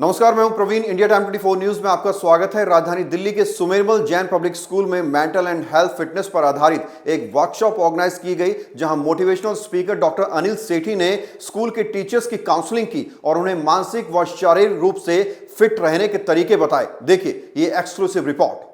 नमस्कार, मैं हूं प्रवीण। इंडिया टाइम 24 न्यूज में आपका स्वागत है। राजधानी दिल्ली के सुमेरमल जैन पब्लिक स्कूल में मेंटल एंड हेल्थ फिटनेस पर आधारित एक वर्कशॉप ऑर्गेनाइज की गई, जहां मोटिवेशनल स्पीकर डॉक्टर अनिल सेठी ने स्कूल के टीचर्स की काउंसलिंग की और उन्हें मानसिक व शारीरिक रूप से फिट रहने के तरीके बताए। देखिए ये एक्सक्लूसिव रिपोर्ट।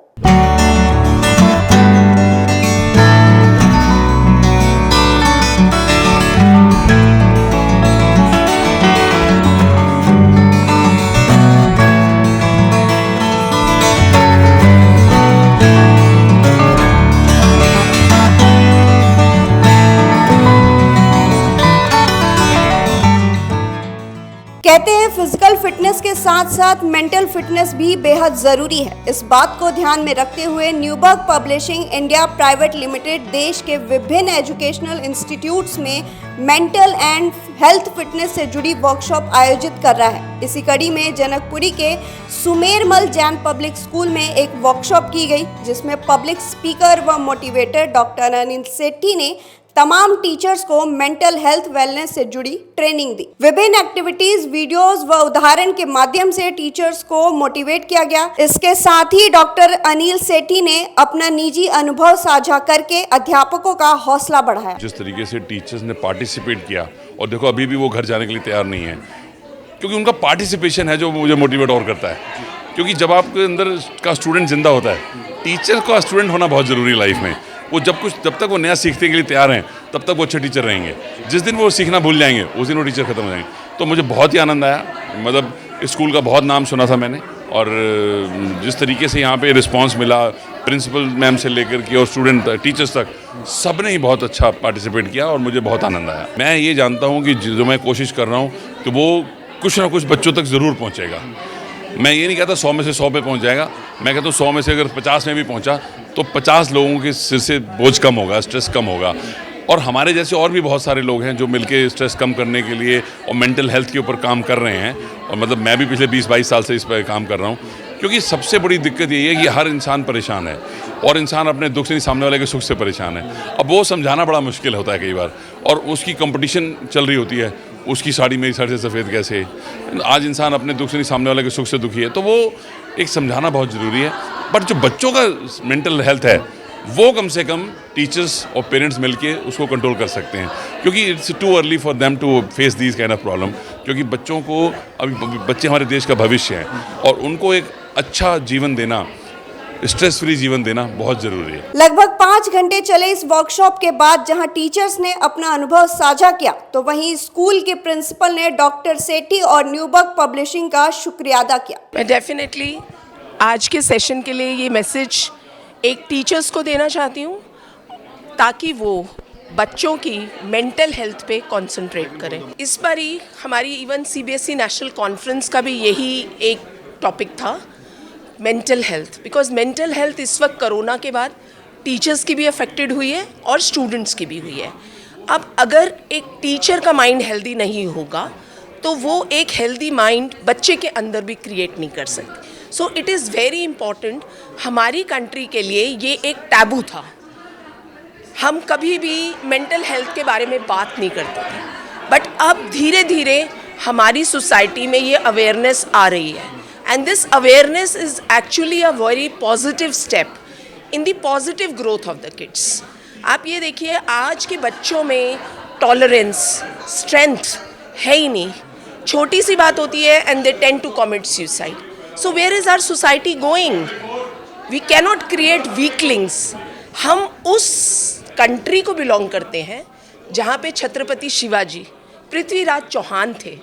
कहते हैं फिजिकल फिटनेस के साथ साथ मेंटल फिटनेस भी बेहद जरूरी है। इस बात को ध्यान में रखते हुए Newberg publishing India private limited देश के विभिन्न एजुकेशनल इंस्टीट्यूट्स में मेंटल एंड हेल्थ फिटनेस से जुड़ी वर्कशॉप आयोजित कर रहा है। इसी कड़ी में जनकपुरी के सुमेरमल जैन पब्लिक स्कूल में एक वर्कशॉप की गई, जिसमें पब्लिक स्पीकर व मोटिवेटर डॉक्टर अनिल सेठी ने तमाम टीचर्स को मेंटल हेल्थ वेलनेस से जुड़ी ट्रेनिंग दी। विभिन्न एक्टिविटीज, वीडियोस व उदाहरण के माध्यम से टीचर्स को मोटिवेट किया गया। इसके साथ ही डॉक्टर अनिल सेठी ने अपना निजी अनुभव साझा करके अध्यापकों का हौसला बढ़ाया। जिस तरीके से टीचर्स ने पार्टिसिपेट किया, और देखो अभी भी वो घर जाने के लिए तैयार नहीं है, क्योंकि उनका पार्टिसिपेशन है जो मुझे मोटिवेट और करता है। क्योंकि जब आपके अंदर का स्टूडेंट जिंदा होता है, टीचर का स्टूडेंट होना बहुत ज़रूरी है लाइफ में। वो जब तक वो नया सीखने के लिए तैयार हैं, तब तक वो अच्छे टीचर रहेंगे। जिस दिन वो सीखना भूल जाएंगे, उस दिन वो टीचर खत्म हो जाएंगे। तो मुझे बहुत ही आनंद आया। मतलब स्कूल का बहुत नाम सुना था मैंने, और जिस तरीके से यहाँ पे रिस्पांस मिला, प्रिंसिपल मैम से लेकर के और स्टूडेंट टीचर्स तक, सब ने ही बहुत अच्छा पार्टिसिपेट किया और मुझे बहुत आनंद आया। मैं ये जानता हूँ कि जो मैं कोशिश कर रहा हूँ कि वो कुछ ना कुछ बच्चों तक ज़रूर पहुँचेगा। मैं ये नहीं कहता 100 में से 100 पे पहुंच जाएगा। मैं कहता हूँ 100 में से अगर 50 में भी पहुंचा तो 50 लोगों के सिर से बोझ कम होगा, स्ट्रेस कम होगा। और हमारे जैसे और भी बहुत सारे लोग हैं जो मिलके स्ट्रेस कम करने के लिए और मेंटल हेल्थ के ऊपर काम कर रहे हैं। और मतलब मैं भी पिछले 20-22 साल से इस पर काम कर रहा हूँ, क्योंकि सबसे बड़ी दिक्कत यही है कि हर इंसान परेशान है, और इंसान अपने दुख से नहीं, सामने वाले के सुख से परेशान है। अब वो समझाना बड़ा मुश्किल होता है कई बार, और उसकी कंपटीशन चल रही होती है, उसकी साड़ी मेरी साड़ी से सफ़ेद कैसे। आज इंसान अपने दुख से नहीं, सामने वाले के सुख से दुखी है, तो वो एक समझाना बहुत ज़रूरी है। बट जो बच्चों का मेंटल हेल्थ है, वो कम से कम टीचर्स और पेरेंट्स मिलके उसको कंट्रोल कर सकते हैं, क्योंकि it's too early for them to face these kind of problem. क्योंकि बच्चों को, अभी बच्चे हमारे देश का भविष्य हैं, और उनको एक अच्छा जीवन देना, स्ट्रेस फ्री जीवन देना बहुत जरूरी है। लगभग 5 घंटे चले इस वर्कशॉप के बाद जहां टीचर्स ने अपना अनुभव साझा किया, तो वहीं स्कूल के प्रिंसिपल ने डॉक्टर सेठी और न्यूबर्ग पब्लिशिंग का शुक्रिया अदा किया। मैं डेफिनेटली आज के सेशन के लिए ये मैसेज एक टीचर्स को देना चाहती हूँ, ताकि वो बच्चों की मेंटल हेल्थ पे कंसंट्रेट करें। इस बार ही हमारी इवन CBSE नेशनल कॉन्फ्रेंस का भी यही एक टॉपिक था, mental health. Because mental health इस वक्त कोरोना के बाद टीचर्स की भी अफेक्टेड हुई है और स्टूडेंट्स की भी हुई है। अब अगर एक टीचर का माइंड हेल्दी नहीं होगा, तो वो एक हेल्दी माइंड बच्चे के अंदर भी क्रिएट नहीं कर सकती। So it is very important. हमारी कंट्री के लिए ये एक टैबू था, हम कभी भी मेंटल हेल्थ के बारे में बात नहीं करते थे। बट अब धीरे धीरे हमारी सोसाइटी में ये अवेयरनेस आ रही है, and this awareness is actually a very positive step in the positive growth of the kids. आप ये देखिए, आज के बच्चों में टॉलरेंस, स्ट्रेंथ है ही नहीं। छोटी सी बात होती है and they tend to commit suicide. So where is our society going? We cannot create weaklings. हम उस कंट्री को बिलोंग करते हैं जहाँ पे छत्रपति शिवाजी, पृथ्वीराज चौहान थे,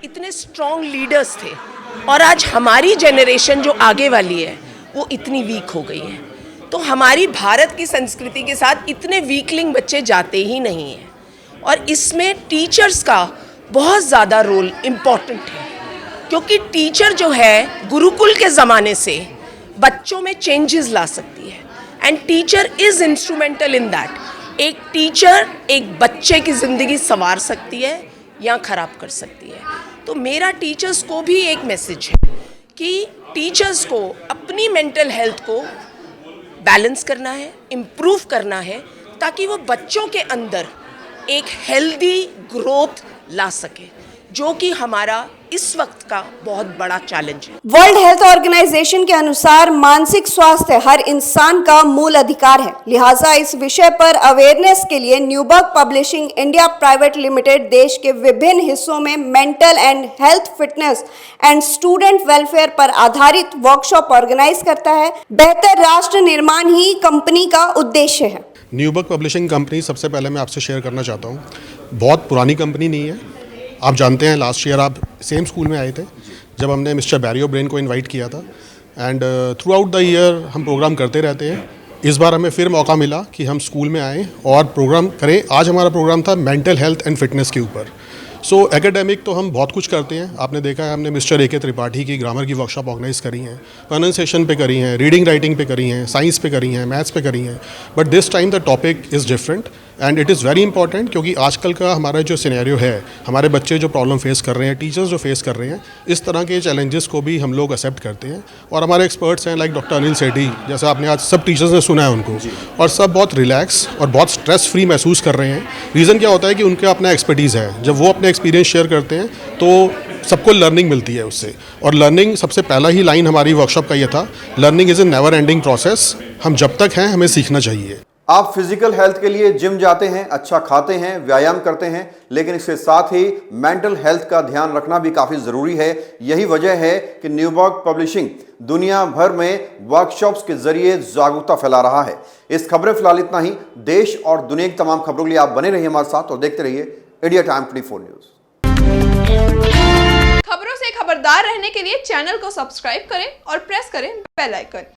इतने स्ट्रॉन्ग लीडर्स थे। और आज हमारी जनरेशन जो आगे वाली है, वो इतनी वीक हो गई है। तो हमारी भारत की संस्कृति के साथ इतने वीकलिंग बच्चे जाते ही नहीं हैं, और इसमें टीचर्स का बहुत ज़्यादा रोल इम्पॉर्टेंट है। क्योंकि टीचर जो है, गुरुकुल के ज़माने से बच्चों में चेंजेस ला सकती है, and teacher is instrumental in that. एक टीचर एक बच्चे की ज़िंदगी संवार सकती है या ख़राब कर सकती है। तो मेरा टीचर्स को भी एक मैसेज है कि टीचर्स को अपनी मेंटल हेल्थ को बैलेंस करना है, इम्प्रूव करना है, ताकि वो बच्चों के अंदर एक हेल्दी ग्रोथ ला सके, जो कि हमारा इस वक्त का बहुत बड़ा चैलेंज है। वर्ल्ड हेल्थ ऑर्गेनाइजेशन के अनुसार मानसिक स्वास्थ्य हर इंसान का मूल अधिकार है। लिहाजा इस विषय पर अवेयरनेस के लिए Newberg publishing India private limited देश के विभिन्न हिस्सों में mental and health fitness and student welfare पर आधारित वर्कशॉप ऑर्गेनाइज करता है। बेहतर राष्ट्र निर्माण ही कंपनी का उद्देश्य है। न्यूबर्ग पब्लिशिंग कंपनी, सबसे पहले मैं आपसे शेयर करना चाहता हूँ, बहुत पुरानी कंपनी नहीं है। आप जानते हैं लास्ट ईयर आप सेम स्कूल में आए थे जब हमने मिस्टर बैरी ओब्रेन को इनवाइट किया था, and through out the year हम प्रोग्राम करते रहते हैं। इस बार हमें फिर मौका मिला कि हम स्कूल में आएँ और प्रोग्राम करें। आज हमारा प्रोग्राम था मेंटल हेल्थ एंड फिटनेस के ऊपर। सो एकेडमिक तो हम बहुत कुछ करते हैं। आपने देखा है हमने मिस्टर A.K. त्रिपाठी की ग्रामर की वर्कशॉप ऑर्गेनाइज करी हैं, प्रोनाउंसिएशन पे करी हैं, रीडिंग राइटिंग पे करी हैं, साइंस पे करी हैं, मैथ्स पे करी हैं। But this time the topic is different and it is very important, क्योंकि आजकल का हमारा जो सिनेरियो है, हमारे बच्चे जो प्रॉब्लम फेस कर रहे हैं, टीचर्स जो फेस कर रहे हैं, इस तरह के चैलेंजेस को भी हम लोग एक्सेप्ट करते हैं। और हमारे एक्सपर्ट्स हैं लाइक डॉक्टर अनिल सेठी, जैसे आपने आज सब टीचर्स ने सुना है उनको, और सब बहुत रिलैक्स और बहुत स्ट्रेस फ्री महसूस कर रहे हैं। रीज़न क्या होता है कि उनका अपना एक्सपर्टीज़ है। जब वो अपने एक्सपीरियंस शेयर करते हैं तो सबको लर्निंग मिलती है उससे। और लर्निंग, सबसे पहला ही लाइन हमारी वर्कशॉप का ये था, learning is a never ending process. हम जब तक हैं हमें सीखना चाहिए। आप फिजिकल हेल्थ के लिए जिम जाते हैं, अच्छा खाते हैं, व्यायाम करते हैं, लेकिन इसके साथ ही मेंटल हेल्थ का ध्यान रखना भी काफ़ी ज़रूरी है। यही वजह है कि न्यूबर्ग पब्लिशिंग दुनिया भर में वर्कशॉप्स के जरिए जागरूकता फैला रहा है। इस खबरें फिलहाल इतना ही। देश और दुनिया की तमाम खबरों के लिए आप बने रहिए हमारे साथ और देखते रहिए इंडिया टाइम 24 न्यूज़। खबरों से खबरदार रहने के लिए चैनल को सब्सक्राइब करें और प्रेस करें बेल आइकन।